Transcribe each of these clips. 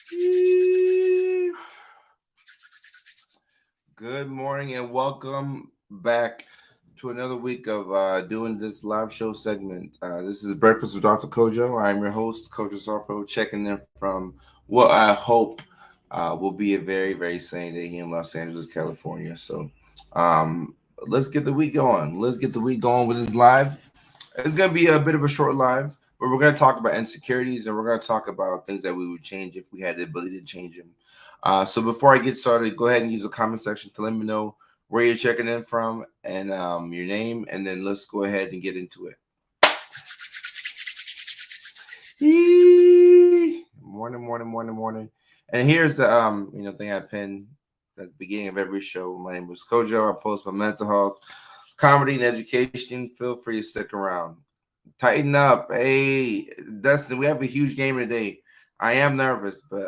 Good morning and welcome back to another week of doing this live show segment. This is Breakfast with Dr. Kojo. I'm your host, Kojo Sarfo, checking in from what I hope will be a very, very sunny day here in Los Angeles, California. So um, let's get the week going. Let's get the week going with this live. It's going to be a bit of a short live, but we're going to talk about insecurities and we're going to talk about things that we would change if we had the ability to change them. So before I get started, go ahead and use the comment section to let me know where you're checking in from and your name, and then let's go ahead and get into it. Morning, morning, morning, morning. And here's the thing I pinned at the beginning of every show. My name is Kojo. I post my mental health, comedy, and education. Feel free to stick around. Tighten up. Hey, Dustin, we have a huge game today. I am nervous, but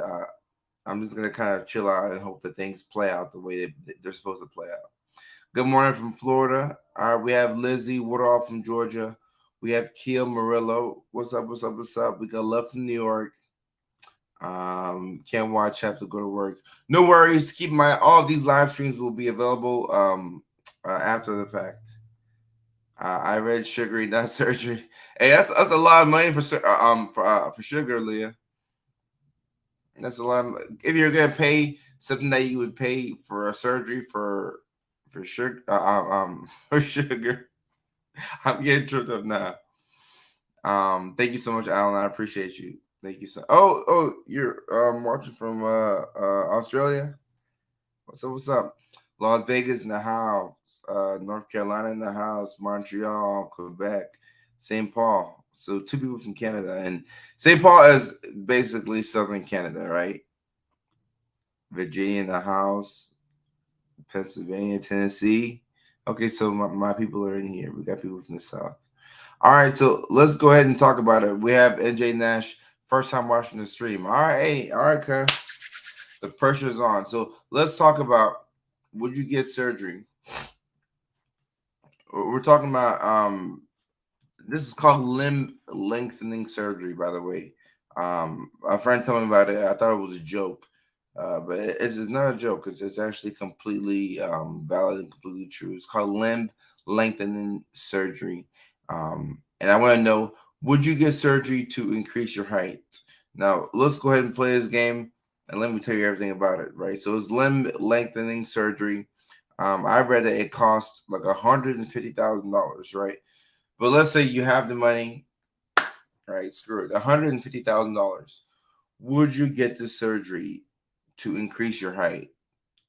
I'm just gonna kind of chill out and hope that things play out the way they're supposed to play out. Good morning from Florida. All right, we have Lizzie Woodall from Georgia. We have Keel Murillo. What's up? What's up? What's up? We got Love from New York. Can't watch. Have to go to work. No worries. Keep in mind, all of these live streams will be available after the fact. I read sugary, not surgery. Hey, that's a lot of money for sugar, Leah. That's a lot. If you're gonna pay something that you would pay for a surgery for sugar, for sugar, I'm getting tripped up now. Thank you so much, Alan. I appreciate you. Thank you so. Oh, you're watching from Australia. What's up? What's up? Las Vegas in the house. North Carolina in the house. Montreal, Quebec, St. Paul. So two people from Canada, and St. Paul is basically southern Canada, right? Virginia in the house, Pennsylvania, Tennessee. Okay, so my people are in here. We got people from the south. All right, so let's go ahead and talk about it. We have NJ Nash, first time watching the stream. All right, hey, all right, okay. The pressure's on. So let's talk about, would you get surgery? We're talking about this is called limb lengthening surgery, by the way. A friend told me about it. I thought it was a joke. But it's not a joke. It's actually completely valid and completely true. It's called limb lengthening surgery. And I want to know, would you get surgery to increase your height? Now, let's go ahead and play this game, and let me tell you everything about it, right? So it's limb lengthening surgery. I read that it costs like $150,000, right? But let's say you have the money, right? Screw it, $150,000. Would you get the surgery to increase your height?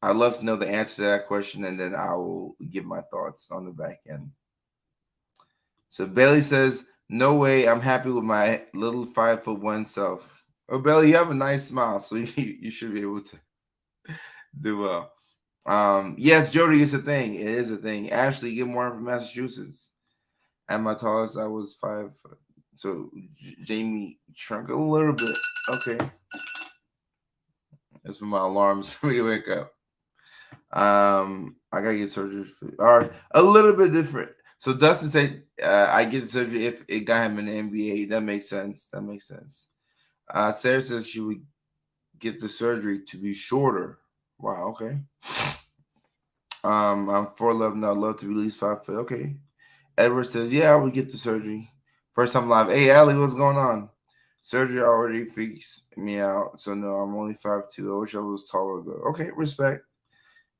I'd love to know the answer to that question, and then I will give my thoughts on the back end. So Bailey says, "No way. I'm happy with my little 5'1" self." Oh, Bailey, you have a nice smile, so you should be able to do well. Yes, Jody, it's a thing. It is a thing. Ashley, good morning from Massachusetts. At my tallest, I was 5 foot. So Jamie shrunk a little bit. Okay, that's when my alarms for me to wake up. I gotta get surgery. All right, a little bit different. So Dustin said, "I get surgery if it got him in the NBA." That makes sense. That makes sense. Sarah says she would get the surgery to be shorter. Wow. Okay. I'm 4'11". I'd love to be at least 5 foot. Okay. Edward says, "Yeah, I would get the surgery. First time live." Hey, Allie, what's going on? Surgery already freaks me out. So no, I'm only 5'2". I wish I was taller though. Okay, respect.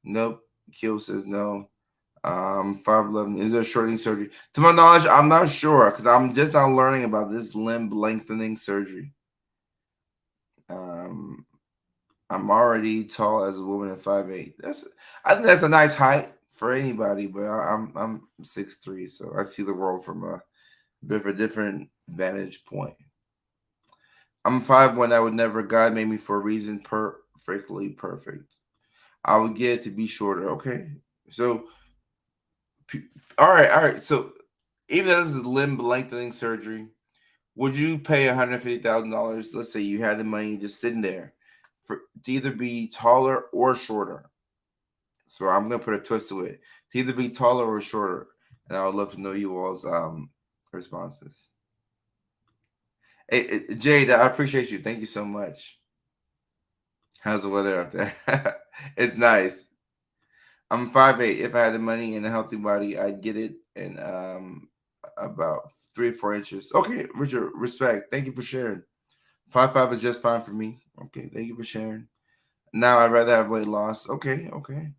Nope. Kill says no. 5'11". Is there shortening surgery? To my knowledge, I'm not sure because I'm just now learning about this limb lengthening surgery. Um, I'm already tall as a woman at 5'8". I think that's a nice height for anybody, but I'm 6'3", so I see the world from a bit of a different vantage point. I'm 5'1". I would never. God made me for a reason, perfectly perfect. I would get it to be shorter. Okay, so all right, all right. So even though this is limb lengthening surgery, would you pay $150,000? Let's say you had the money just sitting there for to either be taller or shorter. So I'm gonna put a twist to it. To either be taller or shorter. And I would love to know you all's responses. Hey, Jade, I appreciate you. Thank you so much. How's the weather out there? It's nice. I'm 5'8". If I had the money and a healthy body, I'd get it in about 3 or 4 inches. Okay, Richard, respect. Thank you for sharing. 5'5" is just fine for me. Okay, thank you for sharing. Now I'd rather have weight loss. Okay, okay.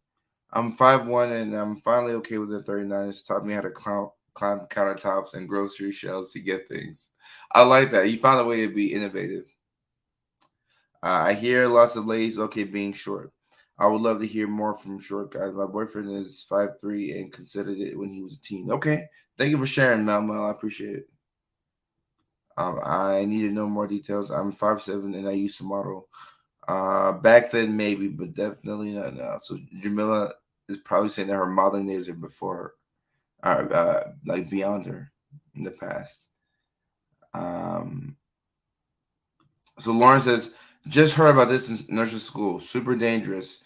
I'm 5'1" and I'm finally okay with the 39. It's taught me how to climb countertops and grocery shelves to get things. I like that. You found a way to be innovative. I hear lots of ladies okay being short. I would love to hear more from short guys. My boyfriend is 5'3" and considered it when he was a teen. Okay, thank you for sharing, Mel. I appreciate it. I need to know more details. I'm 5'7" and I used to model. Back then maybe, but definitely not now. So Jamila is probably saying that her modeling days are before her, like beyond her in the past. Um, so Lauren says, just heard about this in nursery school. Super dangerous.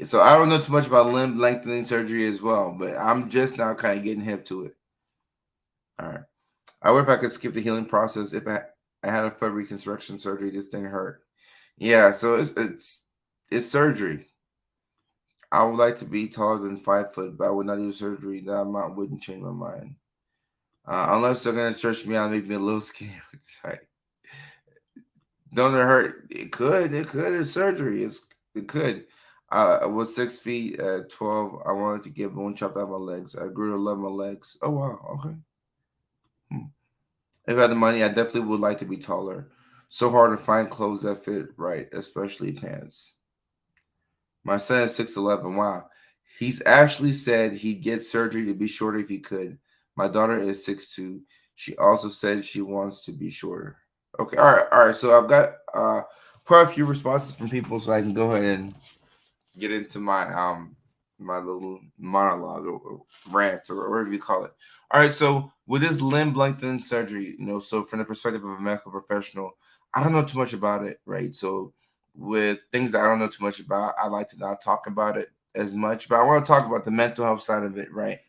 So I don't know too much about limb lengthening surgery as well, but I'm just now kind of getting hip to it. All right. I wonder if I could skip the healing process if I had a foot reconstruction surgery. This thing hurt. Yeah, so it's surgery. I would like to be taller than 5 foot, but I would not do surgery. That amount wouldn't change my mind. Unless they're gonna stretch me out and make me a little skinny. It's like, don't it hurt? It could. It could. It's surgery. It could. I was 6 feet at 12. I wanted to get bone chopped out of my legs. I grew to love my legs. Oh wow. Okay. Hmm. If I had the money, I definitely would like to be taller. So hard to find clothes that fit right, especially pants. My son is 6'11". Wow. He's actually said he'd get surgery to be shorter if he could. My daughter is 6'2". She also said she wants to be shorter. Okay, all right. So I've got quite a few responses from people, so I can go ahead and get into my little monologue or rant or whatever you call it. All right, so with this limb lengthening surgery, so from the perspective of a medical professional, I don't know too much about it, right? So with things that I don't know too much about, I like to not talk about it as much, but I want to talk about the mental health side of it, right?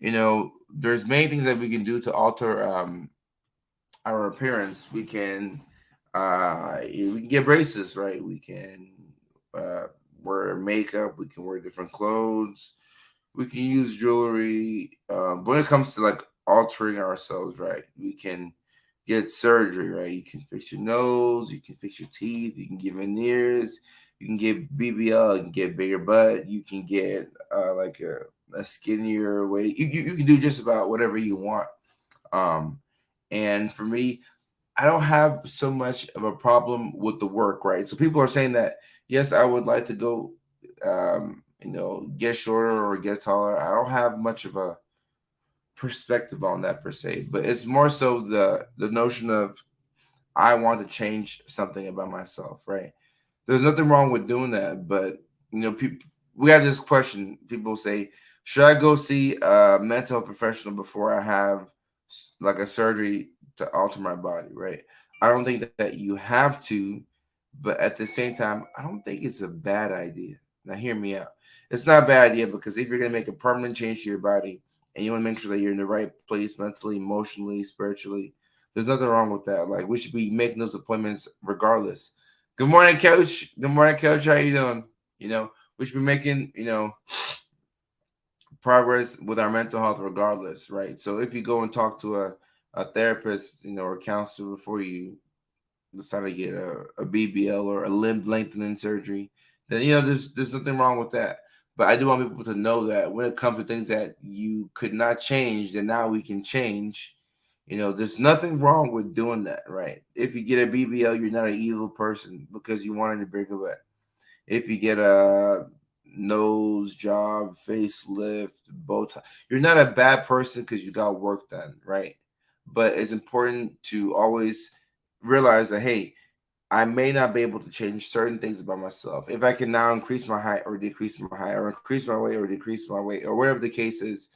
There's many things that we can do to alter our appearance. We can get braces, right? We can uh, wear makeup. We can wear different clothes. We can use jewelry. But when it comes to like altering ourselves, right? We can get surgery, right? You can fix your nose. You can fix your teeth. You can get veneers. You can get BBL. You can get bigger butt. You can get like a skinnier weight. You can do just about whatever you want. Um, and for me, I don't have so much of a problem with the work, right? So people are saying that yes, I would like to go, get shorter or get taller. I don't have much of a perspective on that per se, but it's more so the notion of I want to change something about myself, right? There's nothing wrong with doing that, but people, we have this question. People say, should I go see a mental health professional before I have like a surgery to alter my body, right? I don't think that you have to, but at the same time, I don't think it's a bad idea. Now, hear me out. It's not a bad idea because if you're going to make a permanent change to your body and you want to make sure that you're in the right place mentally, emotionally, spiritually, there's nothing wrong with that. Like, we should be making those appointments regardless. Good morning, Coach. Good morning, Coach. How you doing? We should be making progress with our mental health regardless, right? So if you go and talk to a therapist, or counselor before you decide to get a BBL or a limb lengthening surgery, then there's nothing wrong with that. But I do want people to know that when it comes to things that you could not change, then now we can change. There's nothing wrong with doing that, right? If you get a BBL, you're not an evil person because you wanted to bring it back. If you get a nose job, facelift, bow tie, you're not a bad person because you got work done, right? But it's important to always realize that, hey, I may not be able to change certain things about myself. If I can now increase my height or decrease my height, or increase my weight or decrease my weight, or whatever the case is,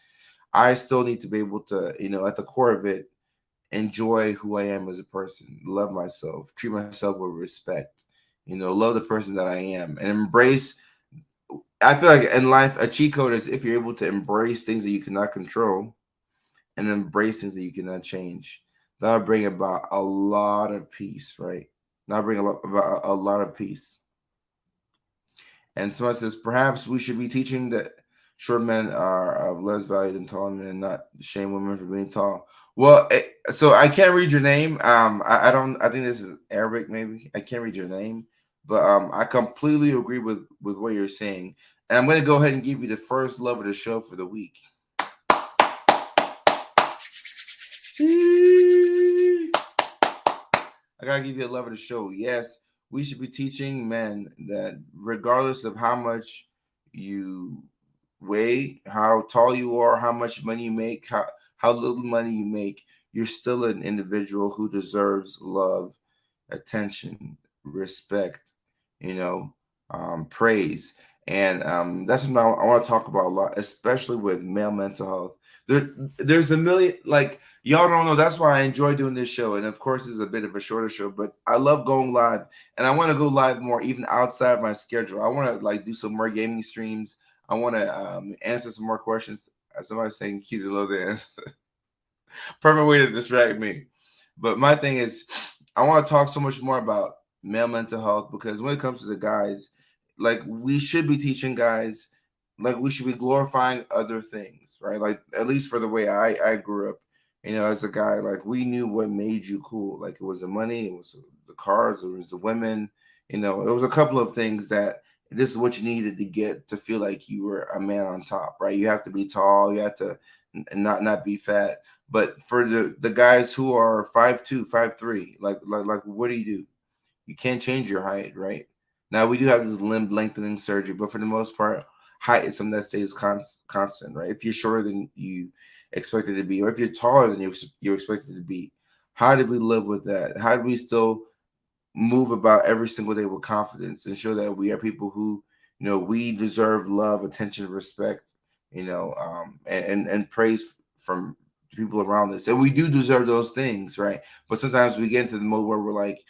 I still need to be able to, at the core of it, enjoy who I am as a person, love myself, treat myself with respect, love the person that I am, and embrace. I feel like in life, a cheat code is if you're able to embrace things that you cannot control and embrace things that you cannot change. That'll bring about a lot of peace, right? Not bring a lot of peace. And someone says, perhaps we should be teaching that short men are of less value than tall men and not shame women for being tall. Well, so I can't read your name. I don't. I think this is Arabic. Maybe I can't read your name, but I completely agree with what you're saying. And I'm going to go ahead and give you the first love of the show for the week. I gotta give you a love of the show. Yes, we should be teaching men that regardless of how much you weigh, how tall you are, how much money you make, how little money you make, you're still an individual who deserves love, attention, respect, you know, praise. And that's what I want to talk about a lot, especially with male mental health. There's a million, like, y'all don't know. That's why I enjoy doing this show. And of course, it's a bit of a shorter show, but I love going live. And I want to go live more, even outside my schedule. I want to like do some more gaming streams. I want to answer some more questions. Somebody's saying, "Keith, I love the answer." Perfect way to distract me. But my thing is, I want to talk so much more about male mental health because when it comes to the guys, like we should be teaching guys, like we should be glorifying other things, right? Like at least for the way I grew up, as a guy, like we knew what made you cool. Like it was the money, it was the cars, it was the women. It was a couple of things that this is what you needed to get to feel like you were a man on top, right? You have to be tall, you have to not be fat. But for the guys who are 5'2", 5'3", like what do? You can't change your height, right? Now we do have this limb lengthening surgery, but for the most part, height is something that stays constant, right? If you're shorter than you expected to be, or if you're taller than you expected to be, how did we live with that? How do we still move about every single day with confidence and show that we are people who, we deserve love, attention, respect, and praise from people around us. And we do deserve those things, right? But sometimes we get into the mode where we're like,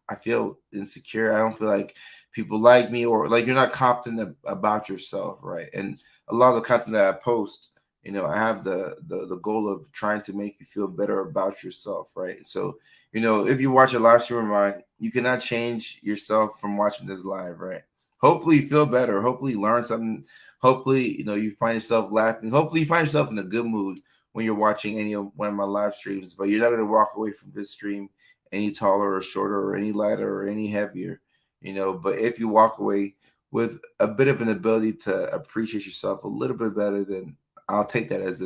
I feel insecure. I don't feel like people like me, or like you're not confident about yourself, right? And a lot of the content that I post, I have the goal of trying to make you feel better about yourself, right? So if you watch a live stream of mine, you cannot change yourself from watching this live, right? Hopefully you feel better. Hopefully you learn something. Hopefully, you find yourself laughing. Hopefully you find yourself in a good mood when you're watching any of one of my live streams. But you're not going to walk away from this stream any taller or shorter or any lighter or any heavier, But if you walk away with a bit of an ability to appreciate yourself a little bit better, then I'll take that as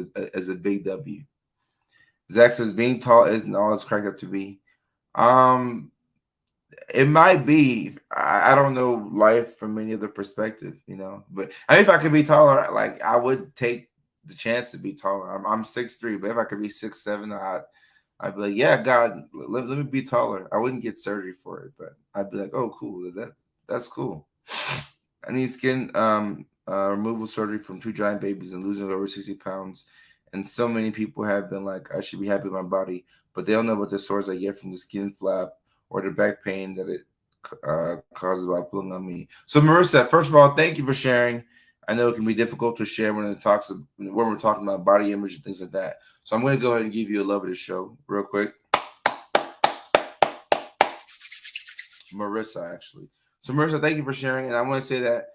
a big W. Zach says being tall isn't all it's cracked up to be. Um, it might be. I don't know life from any other perspective, But I mean, if I could be taller, like I would take the chance to be taller. I'm 6'3", but if I could be 6'7", I'd be like, yeah, God, let me be taller. I wouldn't get surgery for it, but I'd be like, oh, cool, that's cool. I need skin removal surgery from 2 giant babies and losing over 60 pounds. And so many people have been like, I should be happy with my body, but they don't know about the sores I get from the skin flap or the back pain that it causes by pulling on me. So, Marissa, first of all, thank you for sharing. I know it can be difficult to share when we're talking about body image and things like that. So I'm going to go ahead and give you a love of the show real quick. Marissa, actually. So, Marissa, thank you for sharing. And I want to say that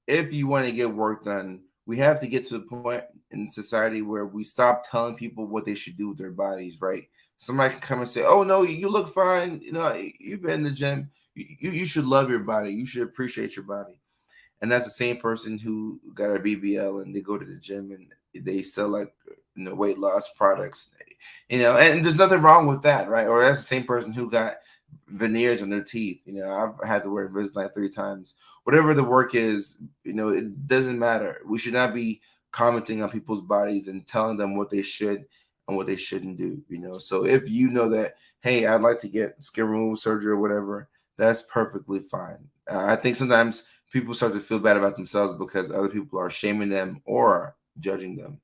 if you want to get work done, we have to get to the point in society where we stop telling people what they should do with their bodies, right? Somebody can come and say, "Oh no, you look fine. You've been in the gym. You should love your body. You should appreciate your body." And that's the same person who got a BBL and they go to the gym and they sell like weight loss products, and there's nothing wrong with that, right? Or that's the same person who got veneers on their teeth. I've had to wear Invisalign 3 times. Whatever the work is, it doesn't matter. We should not be commenting on people's bodies and telling them what they should and what they shouldn't do. So if you know that, hey, I'd like to get skin removal surgery or whatever, that's perfectly fine. I think sometimes people start to feel bad about themselves because other people are shaming them or judging them.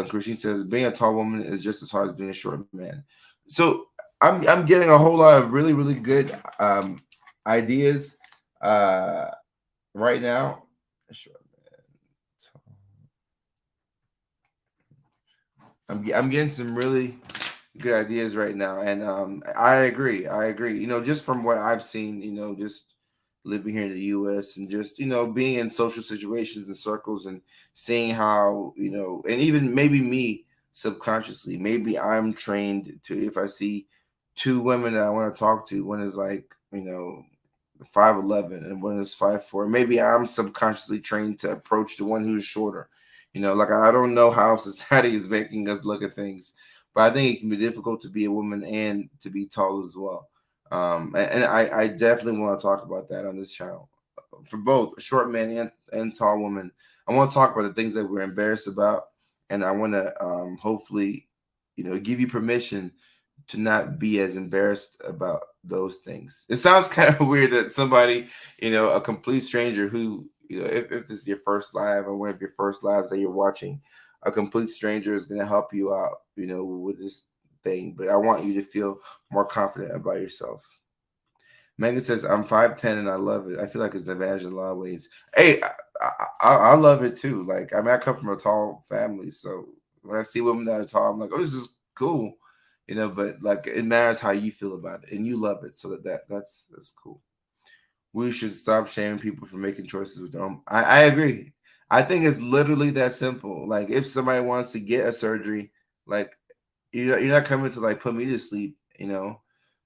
Christine says being a tall woman is just as hard as being a short man. So I'm getting a whole lot of really really good ideas right now. I'm getting some really good ideas right now, and I agree. I agree. Just from what I've seen, just living here in the U.S. and just being in social situations and circles and seeing how and even maybe me subconsciously, maybe I'm trained to if I see two women that I want to talk to, one is like 5'11" and one is 5'4". Maybe I'm subconsciously trained to approach the one who's shorter. Like I don't know how society is making us look at things, but I think it can be difficult to be a woman and to be tall as well. And I definitely want to talk about that on this channel for both short men and tall women. I want to talk about the things that we're embarrassed about, and I want to hopefully, give you permission to not be as embarrassed about those things. It sounds kind of weird that somebody, a complete stranger who, if this is your first live or one of your first lives that you're watching, a complete stranger is going to help you out, with this thing. But I want you to feel more confident about yourself. Megan says, I'm 5'10" and I love it. I feel like it's an advantage in a lot of ways. Hey, I love it too. Like, I come from a tall family. So when I see women that are tall, I'm like, oh, this is cool. But like it matters how you feel about it and you love it. So that's cool. We should stop shaming people for making choices with their own. I agree. I think it's literally that simple. Like if somebody wants to get a surgery, like you're not coming to like put me to sleep.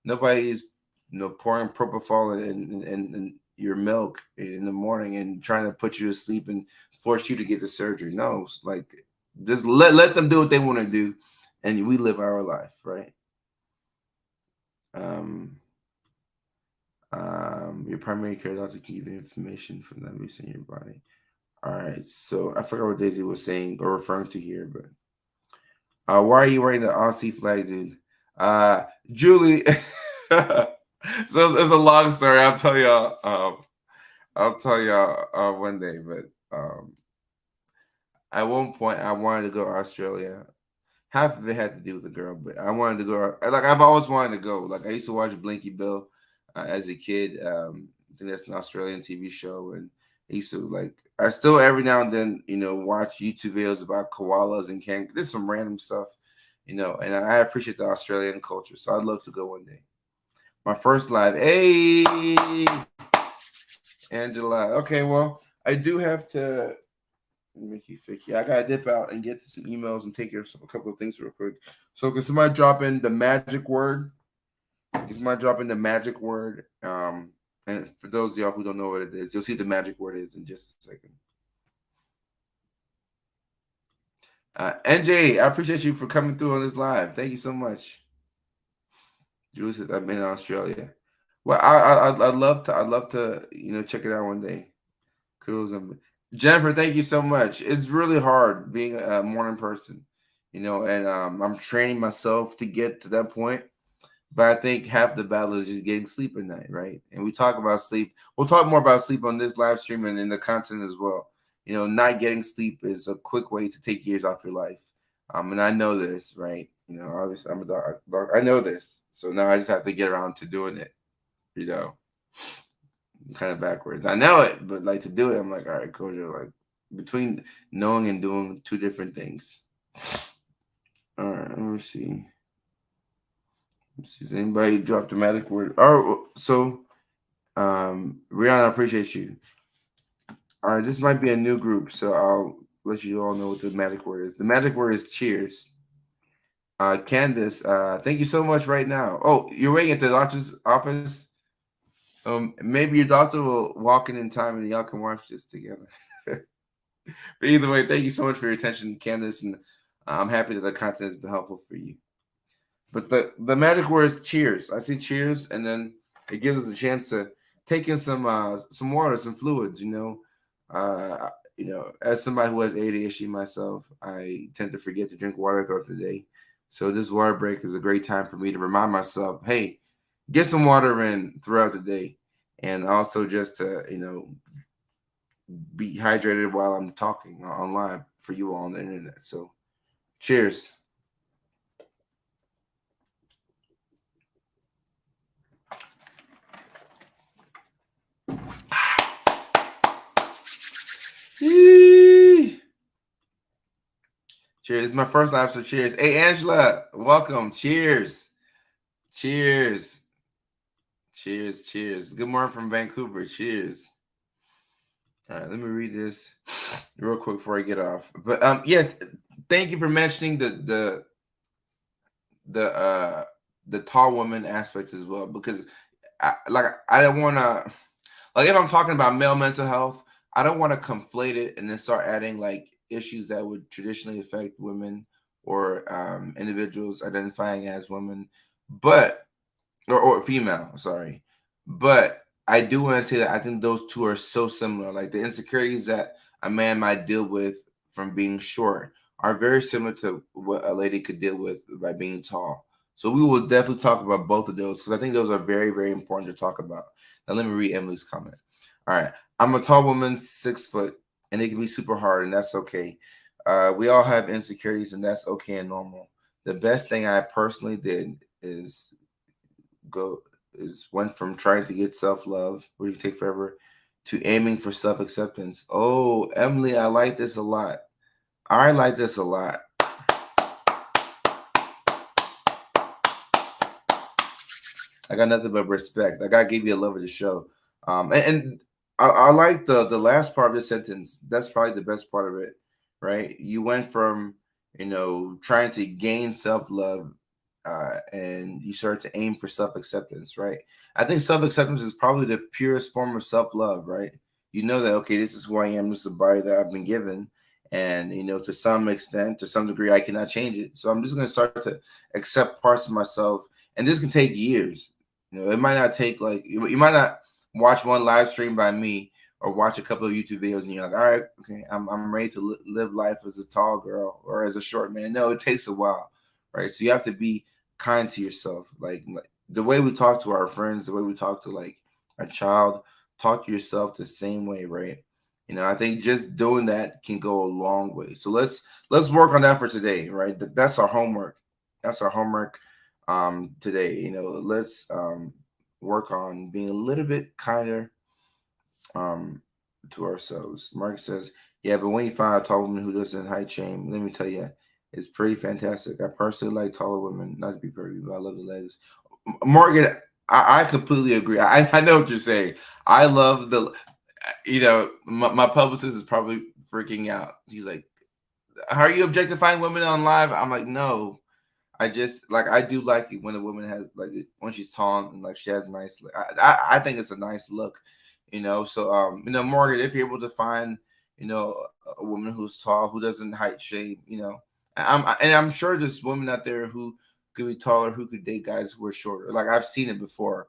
Nobody's pouring propofol and your milk in the morning and trying to put you to sleep and force you to get the surgery. No, like just let them do what they want to do, and we live our life, right? Um, your primary care doctor can give you information from that based on your body. All right, so I forgot what Daisy was saying or referring to here, but why are you wearing the Aussie flag, dude? Julie. So it's a long story. I'll tell y'all. I'll tell y'all one day. But at one point, I wanted to go to Australia. Half of it had to do with the girl, but I wanted to go. Like I've always wanted to go. Like I used to watch Blinky Bill as a kid. I think that's an Australian TV show, and I used to like. I still every now and then, watch YouTube videos about koalas and kangaroos. There's some random stuff, and I appreciate the Australian culture. So I'd love to go one day. My first live. Hey, Angela. Okay, well, I do have to make you ficky. I gotta dip out and get to some emails and take care of a couple of things real quick. So can somebody drop in the magic word? Can somebody drop in the magic word? And for those of y'all who don't know what it is, you'll see what the magic word is in just a second. NJ, I appreciate you for coming through on this live. Thank you so much. Julie said I'm in Australia. Well, I'd love to check it out one day. Kudos on Jennifer. Thank you so much. It's really hard being a morning person, and I'm training myself to get to that point. But I think half the battle is just getting sleep at night, right? And we talk about sleep. We'll talk more about sleep on this live stream and in the content as well. Not getting sleep is a quick way to take years off your life. And I know this, right? Obviously I'm a dog. I know this. So now I just have to get around to doing it, you know, kind of backwards. I know it, but like to do it, I'm like, all right, Kojo, like between knowing and doing two different things. All right, let me see. Does anybody drop the magic word? Oh, so Rihanna, I appreciate you. All right, this might be a new group, so I'll let you all know what the magic word is. The magic word is cheers. Candace, thank you so much right now. Oh, you're waiting at the doctor's office? Maybe your doctor will walk in time and y'all can watch this together. But either way, thank you so much for your attention, Candace, and I'm happy that the content has been helpful for you. But the magic word is cheers. I see cheers, and then it gives us a chance to take in some water, some fluids. As somebody who has ADHD myself, I tend to forget to drink water throughout the day. So this water break is a great time for me to remind myself, hey, get some water in throughout the day, and also just to be hydrated while I'm talking on live for you all on the internet. So cheers. Cheers. It's my first live, so cheers. Hey, Angela, welcome. Cheers. Cheers. Cheers. Cheers. Good morning from Vancouver. Cheers. All right, let me read this real quick before I get off. But yes, thank you for mentioning the uh the tall woman aspect as well, because I don't want to, like, if I'm talking about male mental health, I don't want to conflate it and then start adding like issues that would traditionally affect women or individuals identifying as women, but or female, sorry. But I do want to say that I think those two are so similar. Like the insecurities that a man might deal with from being short are very similar to what a lady could deal with by being tall. So we will definitely talk about both of those because I think those are very, very important to talk about. Now let me read Emily's comment. All right. I'm a tall woman, 6 foot, and it can be super hard, and that's okay. We all have insecurities, and that's okay and normal. The best thing I personally did go went from trying to get self love, where you take forever, to aiming for self acceptance. Oh, Emily, I like this a lot. I like this a lot. I got nothing but respect. I gotta give you a love of the show. And I like the last part of the sentence. That's probably the best part of it, right? You went from trying to gain self love, and you start to aim for self acceptance, right? I think self acceptance is probably the purest form of self love, right? You know that, okay, this is who I am. This is the body that I've been given, and to some extent, to some degree, I cannot change it. So I'm just gonna start to accept parts of myself, and this can take years. It might not take, like, you might not watch one live stream by me or watch a couple of YouTube videos and you're like, all right, okay, I'm ready to live life as a tall girl or as a short man. No, it takes a while, right? So you have to be kind to yourself. Like the way we talk to our friends, the way we talk to like a child, talk to yourself the same way, right? I think just doing that can go a long way. So let's work on that for today, right? That's our homework. That's our homework today. Let's work on being a little bit kinder um to ourselves. Mark says, yeah, but when you find a tall woman who doesn't height shame, let me tell you, it's pretty fantastic. I personally like taller women, not to be perfect, but I love the legs. Morgan, I completely agree. I know what you're saying. I love my publicist is probably freaking out. He's like, how are you objectifying women on live? I'm like, no, I just like, I do like it when a woman has, like, when she's tall and like she has nice. I think it's a nice look, So Morgan, if you're able to find a woman who's tall, who doesn't height shame, I'm sure there's women out there who could be taller, who could date guys who are shorter. Like, I've seen it before.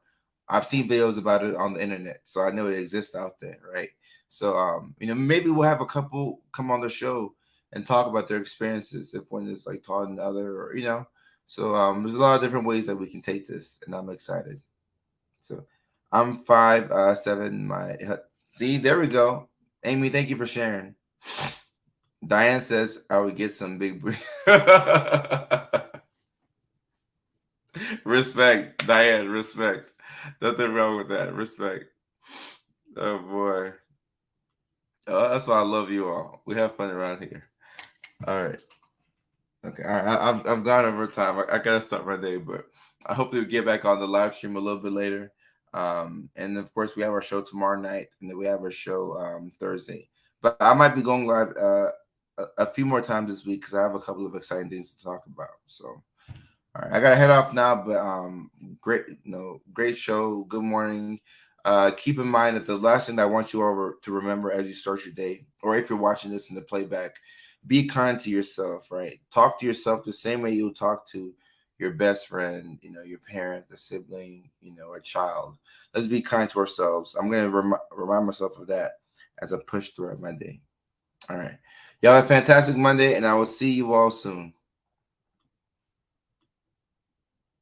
I've seen videos about it on the internet, so I know it exists out there, right? So maybe we'll have a couple come on the show and talk about their experiences if one is like taller than the other, or so there's a lot of different ways that we can take this, and I'm excited. So I'm 5'7". See, there we go. Amy, thank you for sharing. Diane says I would get some big respect, Diane, respect. Nothing wrong with that. Respect. Oh boy. Oh, that's why I love you all. We have fun around here. All right. Okay. All right. I've gone over time. I gotta start my day, but I hope to get back on the live stream a little bit later. And of course we have our show tomorrow night, and then we have our show Thursday. But I might be going live a few more times this week because I have a couple of exciting things to talk about. So all right, I gotta head off now, but great show. Good morning. Keep in mind that the last thing that I want you over to remember as you start your day, or if you're watching this in the playback, be kind to yourself, right? Talk to yourself the same way you'll talk to your best friend, your parent, a sibling, a child. Let's be kind to ourselves. I'm gonna remind myself of that as I push throughout my day. All right, y'all have a fantastic Monday, and I will see you all soon.